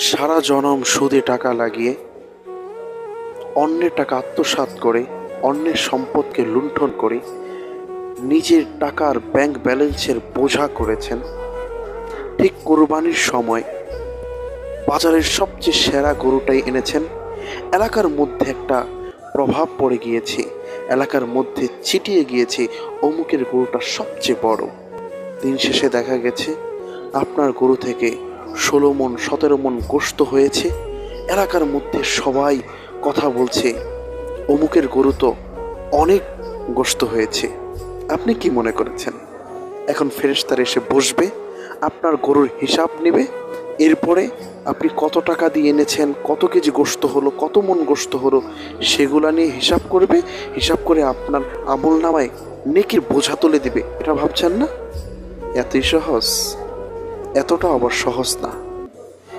সারা জনম সুদে টাকা লাগিয়ে অন্যের টাকা আত্মসাৎ করে অন্যের সম্পদকে লুণ্ঠন করে নিজের টাকার ব্যাংক ব্যালেন্সের বোঝা করেছেন। ঠিক কোরবানির সময় বাজারের সবচেয়ে সেরা গরুটাই এনেছেন। এলাকার মধ্যে একটা প্রভাব পড়ে গিয়েছে, এলাকার মধ্যে ছিটিয়ে গিয়েছে অমুকের গরুটা সবচেয়ে বড়। দিন শেষে দেখা গেছে আপনার গরু থেকে 16 মণ 17 মণ গোশত হয়েছে। এলাকার মধ্যে সবাই কথা বলছে অমুকের গরু তো অনেক গোশত হয়েছে। আপনি কি মনে করেছেন এখন ফেরেশতারা এসে বসবে, আপনার গরুর হিসাব নেবে, এরপরে আপনি কত টাকা দিয়ে এনেছেন, কত কেজি গোশত হলো, কত মণ গোশত হলো, সেগুলা নিয়ে হিসাব করবে। হিসাব করে আপনার আমল নামায় নেকির বোঝা তুলে দিবে। এটা ভাবছেন না এতই সহজ? এতটা আবার সহজ না।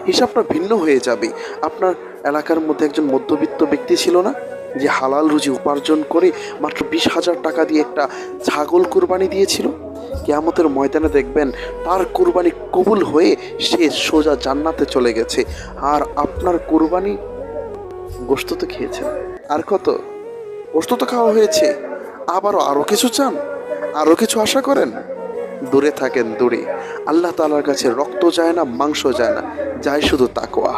হিসাবটা ভিন্ন হয়ে যাবে। আপনার এলাকার মধ্যে একজন মধ্যবিত্ত ব্যক্তি ছিল না, যে হালাল রুজি উপার্জন করে মাত্র 20,000 টাকা দিয়ে একটা ছাগল কুরবানি দিয়েছিল? কিয়ামতের ময়দানে দেখবেন তার কুরবানি কবুল হয়ে সে সোজা জান্নাতে চলে গেছে। আর আপনার কুরবানি গোশত তো খেয়েছেন, আর কত গোশত তো খাওয়া হয়েছে, আরও কিছু চান, আরও কিছু আশা করেন? দূরে থাকেন, দূরে। আল্লাহ তাআলার কাছে রক্ত যায় না, মাংস যায় না, যায় শুধু তাকওয়া।